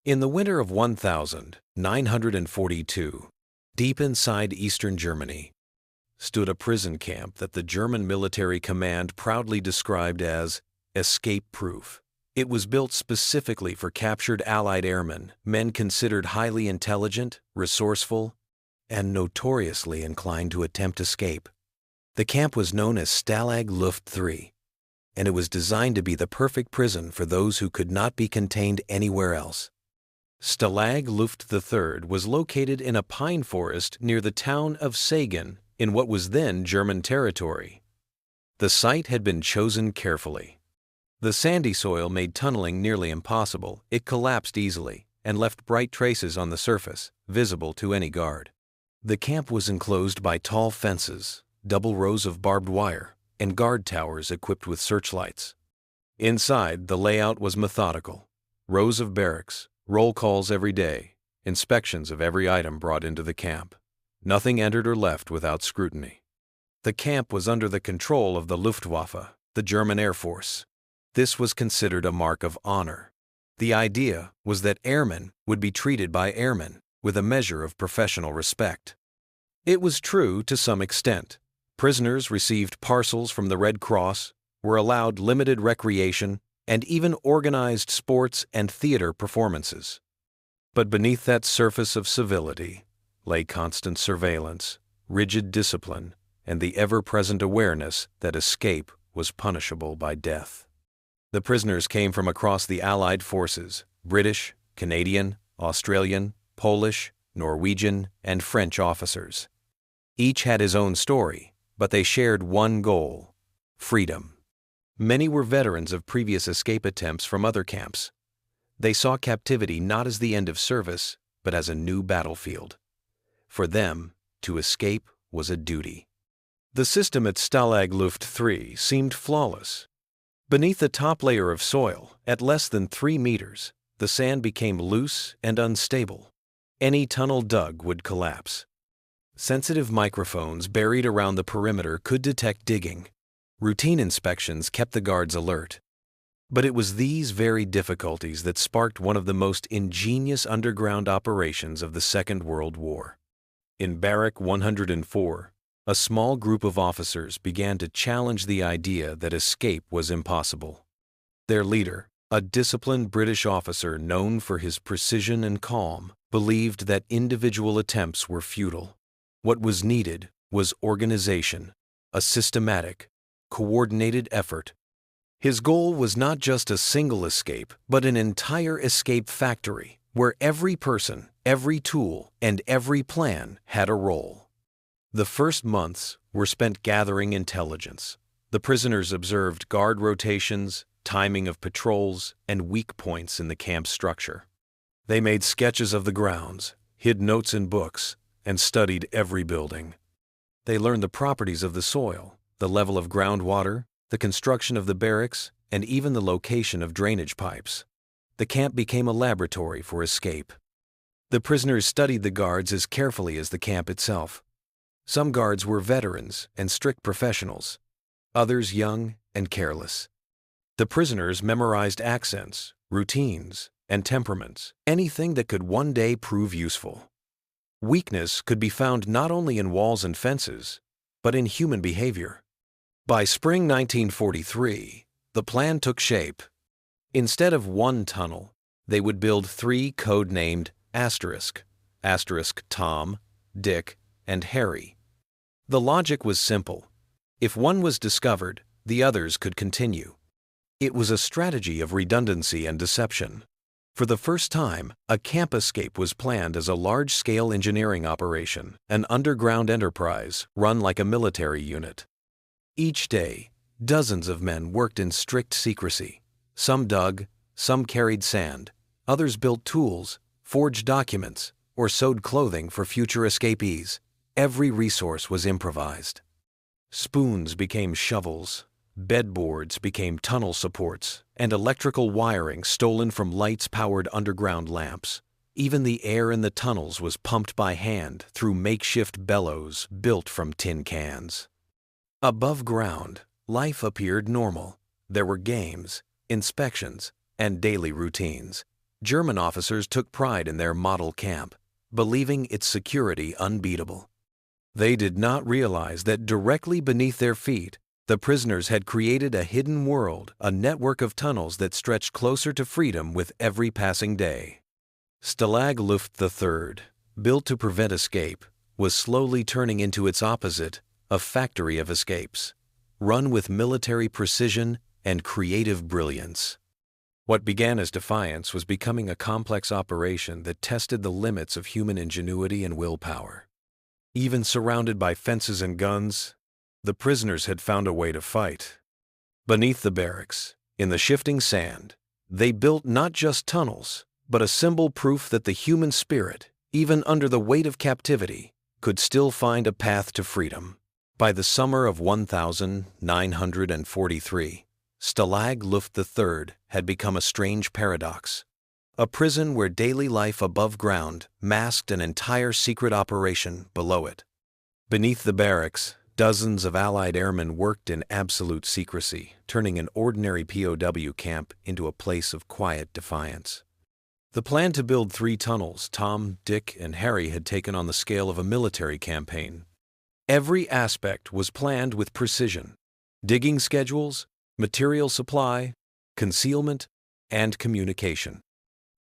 In the winter of 1942, deep inside eastern Germany, stood a prison camp that the German military command proudly described as escape-proof. It was built specifically for captured Allied airmen, men considered highly intelligent, resourceful, and notoriously inclined to attempt escape. The camp was known as Stalag Luft III, and it was designed to be the perfect prison for those who could not be contained anywhere else. Stalag Luft III was located in a pine forest near the town of Sagan in what was then German territory. The site had been chosen carefully. The sandy soil made tunneling nearly impossible. It collapsed easily and left bright traces on the surface, visible to any guard. The camp was enclosed by tall fences, double rows of barbed wire, and guard towers equipped with searchlights. Inside, the layout was methodical. Rows of barracks, roll calls every day, inspections of every item brought into the camp. Nothing entered or left without scrutiny. The camp was under the control of the Luftwaffe, the German Air Force. This was considered a mark of honor. The idea was that airmen would be treated by airmen with a measure of professional respect. It was true to some extent. Prisoners received parcels from the Red Cross, were allowed limited recreation, and even organized sports and theater performances. But beneath that surface of civility lay constant surveillance, rigid discipline, and the ever-present awareness that escape was punishable by death. The prisoners came from across the Allied forces: British, Canadian, Australian, Polish, Norwegian, and French officers. Each had his own story, but they shared one goal: freedom. Many were veterans of previous escape attempts from other camps. They saw captivity not as the end of service, but as a new battlefield. For them, to escape was a duty. The system at Stalag Luft III seemed flawless. Beneath the top layer of soil, at less than 3 meters, the sand became loose and unstable. Any tunnel dug would collapse. Sensitive microphones buried around the perimeter could detect digging. Routine inspections kept the guards alert. But it was these very difficulties that sparked one of the most ingenious underground operations of the Second World War. In Barrack 104, a small group of officers began to challenge the idea that escape was impossible. Their leader, a disciplined British officer known for his precision and calm, believed that individual attempts were futile. What was needed was organization, a systematic, coordinated effort. His goal was not just a single escape, but an entire escape factory, where every person, every tool, and every plan had a role. The first months were spent gathering intelligence. The prisoners observed guard rotations, timing of patrols, and weak points in the camp structure. They made sketches of the grounds, hid notes in books, and studied every building. They learned the properties of the soil, the level of groundwater, the construction of the barracks, and even the location of drainage pipes. The camp became a laboratory for escape. The prisoners studied the guards as carefully as the camp itself. Some guards were veterans and strict professionals, others young and careless. The prisoners memorized accents, routines, and temperaments, anything that could one day prove useful. Weakness could be found not only in walls and fences, but in human behavior. By spring 1943, the plan took shape. Instead of one tunnel, they would build 3 code-named Asterisk, Tom, Dick, and Harry. The logic was simple. If one was discovered, the others could continue. It was a strategy of redundancy and deception. For the first time, a camp escape was planned as a large-scale engineering operation, an underground enterprise run like a military unit. Each day, dozens of men worked in strict secrecy. Some dug, some carried sand, others built tools, forged documents, or sewed clothing for future escapees. Every resource was improvised. Spoons became shovels, bedboards became tunnel supports, and electrical wiring stolen from lights-powered underground lamps. Even the air in the tunnels was pumped by hand through makeshift bellows built from tin cans. Above ground, life appeared normal. There were games, inspections, and daily routines. German officers took pride in their model camp, believing its security unbeatable. They did not realize that directly beneath their feet, the prisoners had created a hidden world, a network of tunnels that stretched closer to freedom with every passing day. Stalag Luft III, built to prevent escape, was slowly turning into its opposite, a factory of escapes, run with military precision and creative brilliance. What began as defiance was becoming a complex operation that tested the limits of human ingenuity and willpower. Even surrounded by fences and guns, the prisoners had found a way to fight. Beneath the barracks, in the shifting sand, they built not just tunnels, but a symbol proof that the human spirit, even under the weight of captivity, could still find a path to freedom. By the summer of 1943, Stalag Luft III had become a strange paradox. A prison where daily life above ground masked an entire secret operation below it. Beneath the barracks, dozens of Allied airmen worked in absolute secrecy, turning an ordinary POW camp into a place of quiet defiance. The plan to build 3 tunnels Tom, Dick, and Harry had taken on the scale of a military campaign. Every aspect was planned with precision: digging schedules, material supply, concealment, and communication.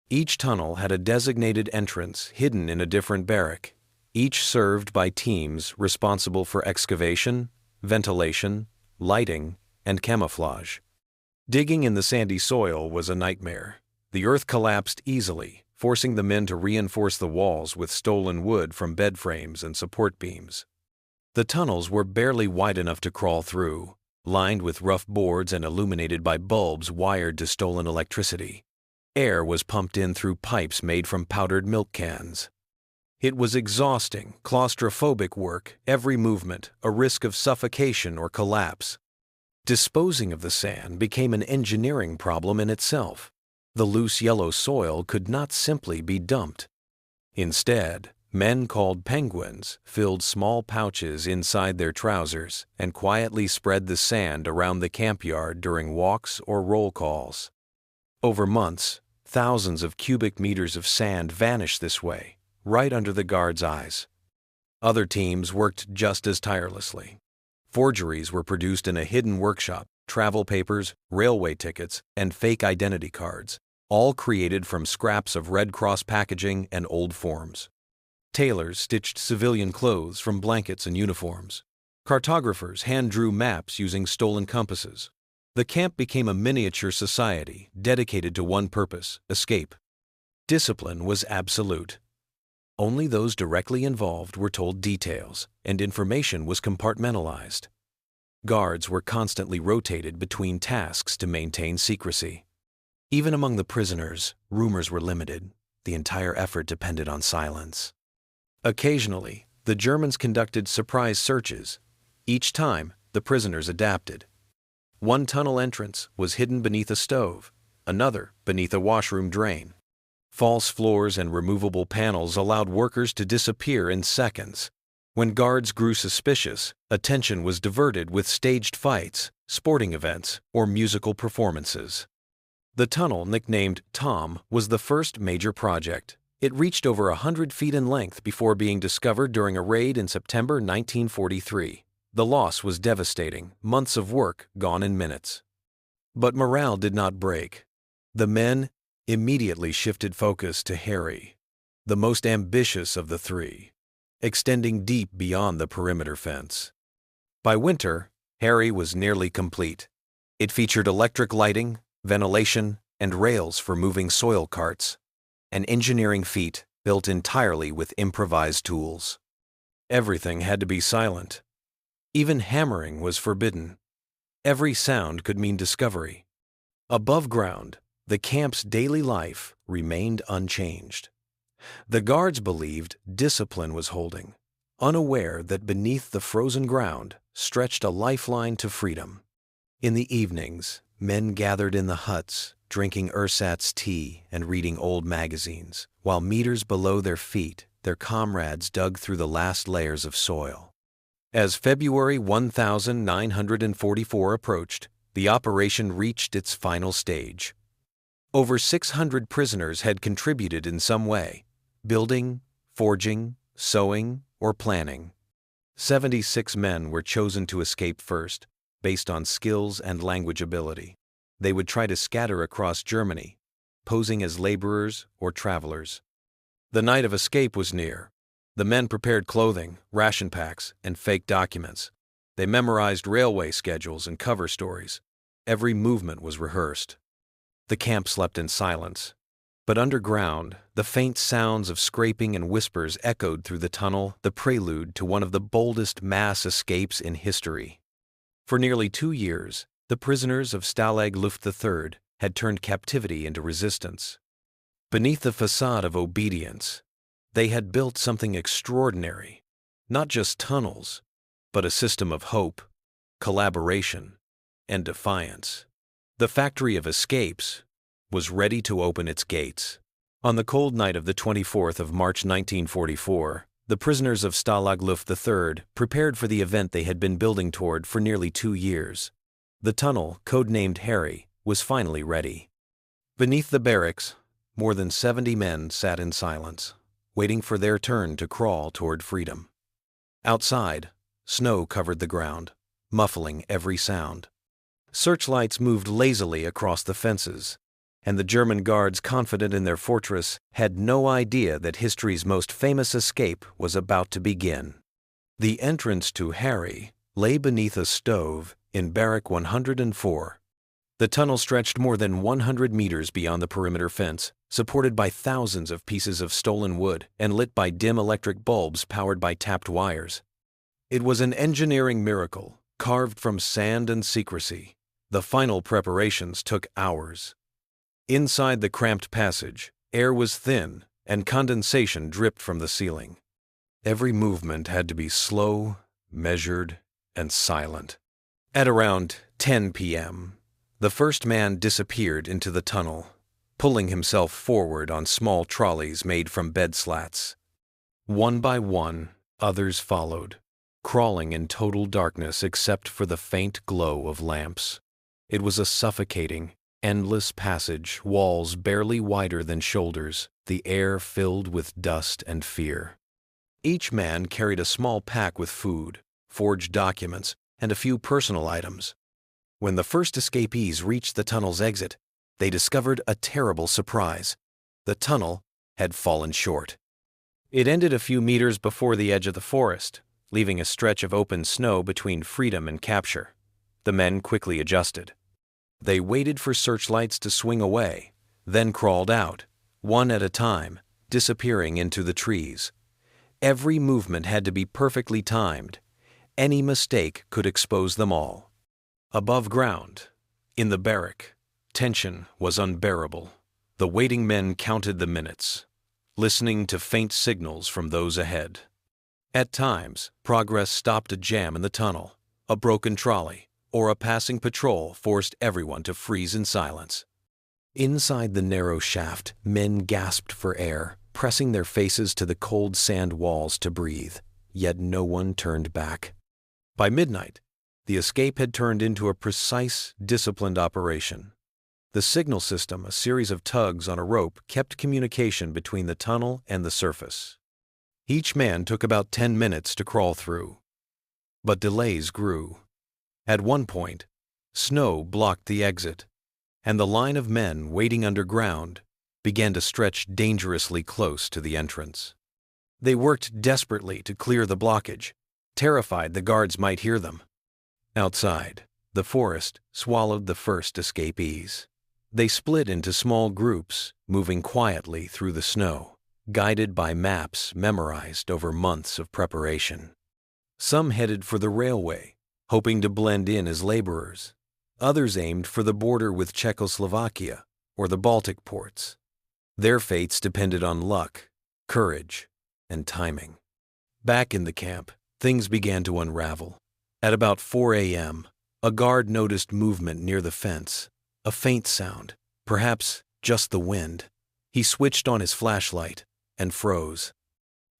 Each tunnel had a designated entrance hidden in a different barrack, each served by teams responsible for excavation, ventilation, lighting, and camouflage. Digging in the sandy soil was a nightmare. The earth collapsed easily, forcing the men to reinforce the walls with stolen wood from bed frames and support beams. The tunnels were barely wide enough to crawl through, lined with rough boards and illuminated by bulbs wired to stolen electricity. Air was pumped in through pipes made from powdered milk cans. It was exhausting, claustrophobic work, every movement a risk of suffocation or collapse. Disposing of the sand became an engineering problem in itself. The loose yellow soil could not simply be dumped. Instead, men called penguins filled small pouches inside their trousers and quietly spread the sand around the camp yard during walks or roll calls. Over months, thousands of cubic meters of sand vanished this way, right under the guards' eyes. Other teams worked just as tirelessly. Forgeries were produced in a hidden workshop: travel papers, railway tickets, and fake identity cards, all created from scraps of Red Cross packaging and old forms. Tailors stitched civilian clothes from blankets and uniforms. Cartographers hand-drew maps using stolen compasses. The camp became a miniature society dedicated to one purpose: escape. Discipline was absolute. Only those directly involved were told details, and information was compartmentalized. Guards were constantly rotated between tasks to maintain secrecy. Even among the prisoners, rumors were limited. The entire effort depended on silence. Occasionally, the Germans conducted surprise searches. Each time, the prisoners adapted. One tunnel entrance was hidden beneath a stove, another beneath a washroom drain. False floors and removable panels allowed workers to disappear in seconds. When guards grew suspicious, attention was diverted with staged fights, sporting events, or musical performances. The tunnel, nicknamed Tom, was the first major project. It reached over 100 feet in length before being discovered during a raid in September 1943. The loss was devastating, months of work gone in minutes. But morale did not break. The men immediately shifted focus to Harry, the most ambitious of the 3, extending deep beyond the perimeter fence. By winter, Harry was nearly complete. It featured electric lighting, ventilation, and rails for moving soil carts, an engineering feat built entirely with improvised tools. Everything had to be silent. Even hammering was forbidden. Every sound could mean discovery. Above ground, the camp's daily life remained unchanged. The guards believed discipline was holding, unaware that beneath the frozen ground stretched a lifeline to freedom. In the evenings, men gathered in the huts, drinking ersatz tea and reading old magazines, while meters below their feet, their comrades dug through the last layers of soil. As February 1944 approached, the operation reached its final stage. Over 600 prisoners had contributed in some way, building, forging, sewing, or planning. 76 men were chosen to escape first, based on skills and language ability. They would try to scatter across Germany, posing as laborers or travelers. The night of escape was near. The men prepared clothing, ration packs, and fake documents. They memorized railway schedules and cover stories. Every movement was rehearsed. The camp slept in silence. But underground, the faint sounds of scraping and whispers echoed through the tunnel, the prelude to one of the boldest mass escapes in history. For nearly 2 years, the prisoners of Stalag Luft III had turned captivity into resistance. Beneath the facade of obedience, they had built something extraordinary, not just tunnels, but a system of hope, collaboration, and defiance. The factory of escapes was ready to open its gates. On the cold night of the 24th of March 1944, the prisoners of Stalag Luft III prepared for the event they had been building toward for nearly 2 years. The tunnel, codenamed Harry, was finally ready. Beneath the barracks, more than 70 men sat in silence, waiting for their turn to crawl toward freedom. Outside, snow covered the ground, muffling every sound. Searchlights moved lazily across the fences, and the German guards, confident in their fortress, had no idea that history's most famous escape was about to begin. The entrance to Harry lay beneath a stove in Barrack 104. The tunnel stretched more than 100 meters beyond the perimeter fence, supported by thousands of pieces of stolen wood and lit by dim electric bulbs powered by tapped wires. It was an engineering miracle, carved from sand and secrecy. The final preparations took hours. Inside the cramped passage, air was thin and condensation dripped from the ceiling. Every movement had to be slow, measured, and silent. At around 10 p.m., the first man disappeared into the tunnel, pulling himself forward on small trolleys made from bed slats. One by one, others followed, crawling in total darkness except for the faint glow of lamps. It was a suffocating, endless passage, walls barely wider than shoulders, the air filled with dust and fear. Each man carried a small pack with food, forged documents, and a few personal items. When the first escapees reached the tunnel's exit, they discovered a terrible surprise. The tunnel had fallen short. It ended a few meters before the edge of the forest, leaving a stretch of open snow between freedom and capture. The men quickly adjusted. They waited for searchlights to swing away, then crawled out, one at a time, disappearing into the trees. Every movement had to be perfectly timed. Any mistake could expose them all. Above ground, in the barrack, tension was unbearable. The waiting men counted the minutes, listening to faint signals from those ahead. At times, progress stopped a jam in the tunnel, a broken trolley, or a passing patrol forced everyone to freeze in silence. Inside the narrow shaft, men gasped for air, pressing their faces to the cold sand walls to breathe, yet no one turned back. By midnight, the escape had turned into a precise, disciplined operation. The signal system, a series of tugs on a rope, kept communication between the tunnel and the surface. Each man took about 10 minutes to crawl through. But delays grew. At one point, snow blocked the exit, and the line of men waiting underground began to stretch dangerously close to the entrance. They worked desperately to clear the blockage, terrified the guards might hear them. Outside, the forest swallowed the first escapees. They split into small groups, moving quietly through the snow, guided by maps memorized over months of preparation. Some headed for the railway, hoping to blend in as laborers. Others aimed for the border with Czechoslovakia or the Baltic ports. Their fates depended on luck, courage, and timing. Back in the camp, things began to unravel. At about 4 a.m., a guard noticed movement near the fence, a faint sound, perhaps just the wind. He switched on his flashlight and froze.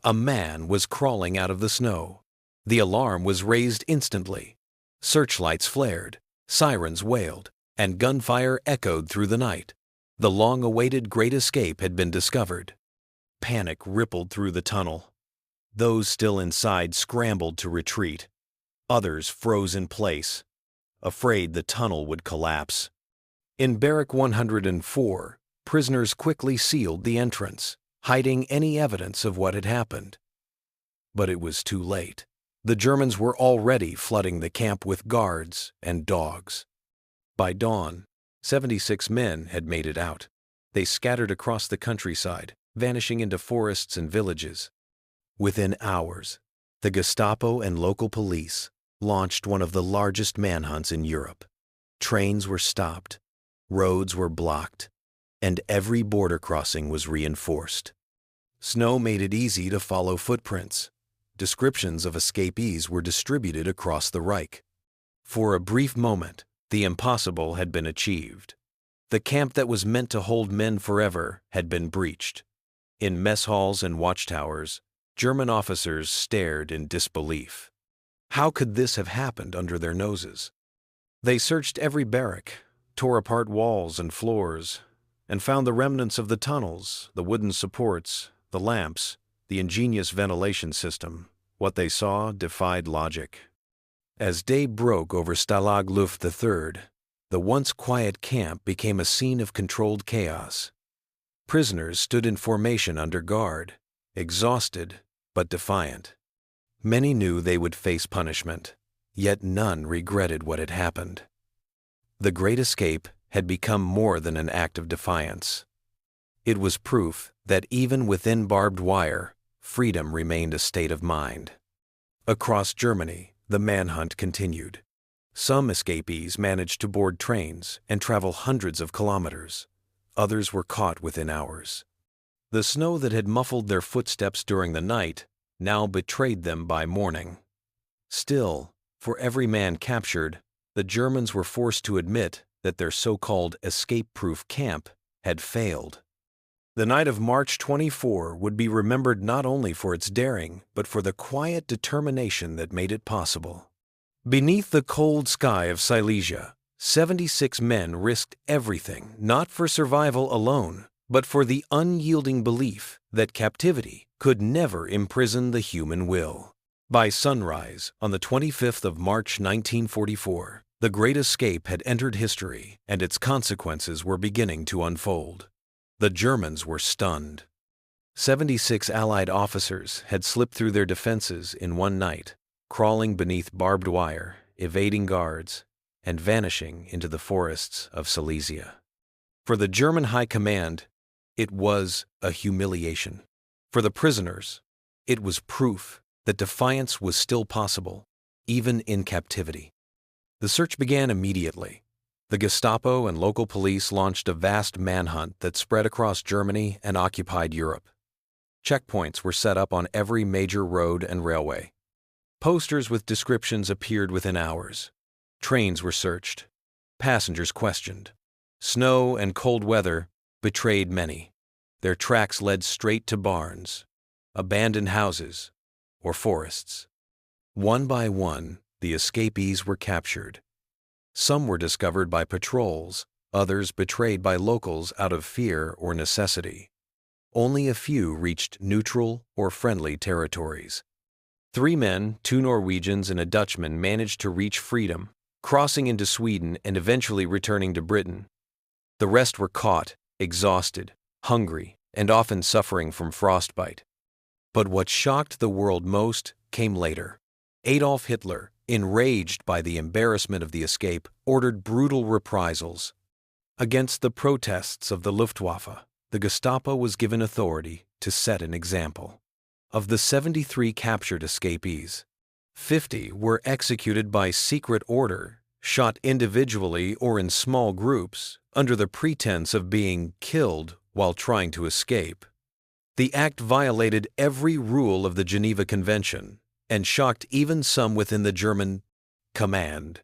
A man was crawling out of the snow. The alarm was raised instantly. Searchlights flared, sirens wailed, and gunfire echoed through the night. The long-awaited Great Escape had been discovered. Panic rippled through the tunnel. Those still inside scrambled to retreat. Others froze in place, afraid the tunnel would collapse. In Barrack 104, prisoners quickly sealed the entrance, hiding any evidence of what had happened. But it was too late. The Germans were already flooding the camp with guards and dogs. By dawn, 76 men had made it out. They scattered across the countryside, vanishing into forests and villages. Within hours, the Gestapo and local police launched one of the largest manhunts in Europe. Trains were stopped, roads were blocked, and every border crossing was reinforced. Snow made it easy to follow footprints. Descriptions of escapees were distributed across the Reich. For a brief moment, the impossible had been achieved. The camp that was meant to hold men forever had been breached. In mess halls and watchtowers, German officers stared in disbelief. How could this have happened under their noses? They searched every barrack, tore apart walls and floors, and found the remnants of the tunnels, the wooden supports, the lamps, the ingenious ventilation system. What they saw defied logic. As day broke over Stalag Luft III, the once quiet camp became a scene of controlled chaos. Prisoners stood in formation under guard, exhausted but defiant. Many knew they would face punishment, yet none regretted what had happened. The Great Escape had become more than an act of defiance. It was proof that even within barbed wire, freedom remained a state of mind. Across Germany, the manhunt continued. Some escapees managed to board trains and travel hundreds of kilometers. Others were caught within hours. The snow that had muffled their footsteps during the night now betrayed them by morning. Still, for every man captured, the Germans were forced to admit that their so-called escape-proof camp had failed. The night of March 24 would be remembered not only for its daring, but for the quiet determination that made it possible. Beneath the cold sky of Silesia, 76 men risked everything, not for survival alone, but for the unyielding belief that captivity could never imprison the human will. By sunrise, on the 25th of March 1944, the Great Escape had entered history, and its consequences were beginning to unfold. The Germans were stunned. 76 Allied officers had slipped through their defenses in one night, crawling beneath barbed wire, evading guards, and vanishing into the forests of Silesia. For the German High Command, it was a humiliation. For the prisoners, it was proof that defiance was still possible, even in captivity. The search began immediately. The Gestapo and local police launched a vast manhunt that spread across Germany and occupied Europe. Checkpoints were set up on every major road and railway. Posters with descriptions appeared within hours. Trains were searched. Passengers questioned. Snow and cold weather betrayed many. Their tracks led straight to barns, abandoned houses, or forests. One by one, the escapees were captured. Some were discovered by patrols, others betrayed by locals out of fear or necessity. Only a few reached neutral or friendly territories. 3 men, 2 Norwegians and a Dutchman managed to reach freedom, crossing into Sweden and eventually returning to Britain. The rest were caught, exhausted, hungry, and often suffering from frostbite. But what shocked the world most came later. Adolf Hitler, enraged by the embarrassment of the escape, ordered brutal reprisals. Against the protests of the Luftwaffe, the Gestapo was given authority to set an example. Of the 73 captured escapees, 50 were executed by secret order, shot individually or in small groups, under the pretense of being killed while trying to escape. The act violated every rule of the Geneva Convention and shocked even some within the German command.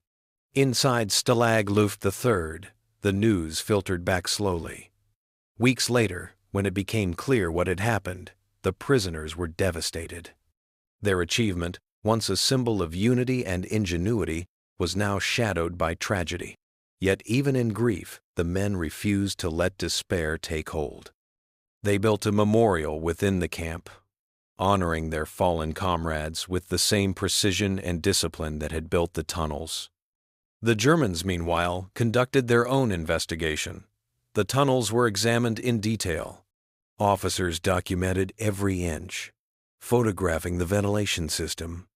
Inside Stalag Luft III, the news filtered back slowly. Weeks later, when it became clear what had happened, the prisoners were devastated. Their achievement, once a symbol of unity and ingenuity, was now shadowed by tragedy. Yet even in grief, the men refused to let despair take hold. They built a memorial within the camp, honoring their fallen comrades with the same precision and discipline that had built the tunnels. The Germans, meanwhile, conducted their own investigation. The tunnels were examined in detail. Officers documented every inch, photographing the ventilation system,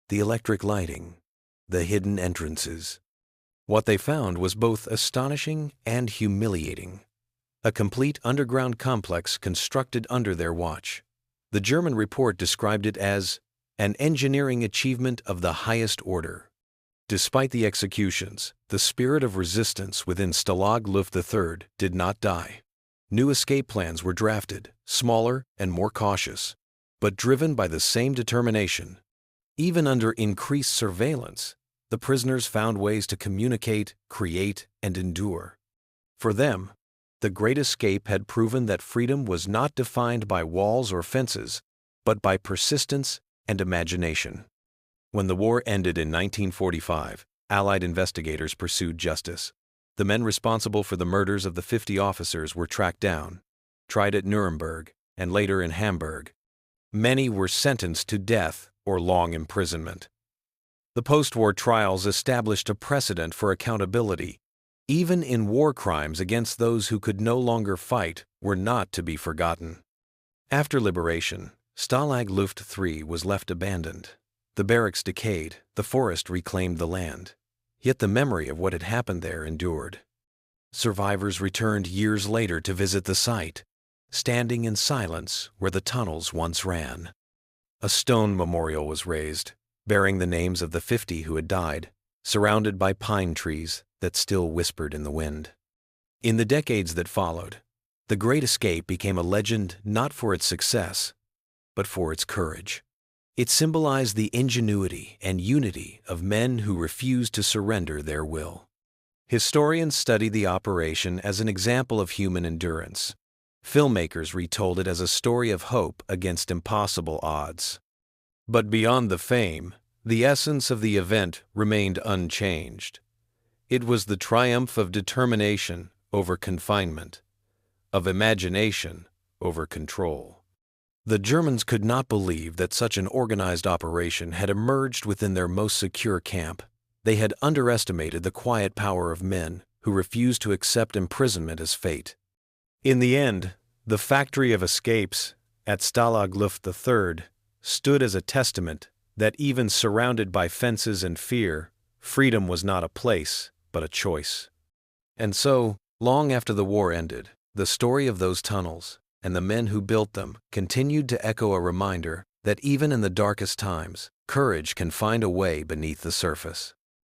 the electric lighting, the hidden entrances. What they found was both astonishing and humiliating. A complete underground complex constructed under their watch. The German report described it as an engineering achievement of the highest order. Despite the executions, the spirit of resistance within Stalag Luft III did not die. New escape plans were drafted, smaller and more cautious, but driven by the same determination. Even under increased surveillance, the prisoners found ways to communicate, create, and endure. For them, the Great Escape had proven that freedom was not defined by walls or fences, but by persistence and imagination. When the war ended in 1945, Allied investigators pursued justice. The men responsible for the murders of the 50 officers were tracked down, tried at Nuremberg, and later in Hamburg. Many were sentenced to death or long imprisonment. The post-war trials established a precedent for accountability. Even in war crimes against those who could no longer fight were not to be forgotten. After liberation, Stalag Luft III was left abandoned. The barracks decayed, the forest reclaimed the land. Yet the memory of what had happened there endured. Survivors returned years later to visit the site, standing in silence where the tunnels once ran. A stone memorial was raised, bearing the names of the 50 who had died, surrounded by pine trees that still whispered in the wind. In the decades that followed, the Great Escape became a legend not for its success, but for its courage. It symbolized the ingenuity and unity of men who refused to surrender their will. Historians study the operation as an example of human endurance. Filmmakers retold it as a story of hope against impossible odds. But beyond the fame, the essence of the event remained unchanged. It was the triumph of determination over confinement, of imagination over control. The Germans could not believe that such an organized operation had emerged within their most secure camp. They had underestimated the quiet power of men who refused to accept imprisonment as fate. In the end, the factory of escapes at Stalag Luft III stood as a testament that even surrounded by fences and fear, freedom was not a place, but a choice. And so, long after the war ended, the story of those tunnels and the men who built them continued to echo a reminder that even in the darkest times, courage can find a way beneath the surface.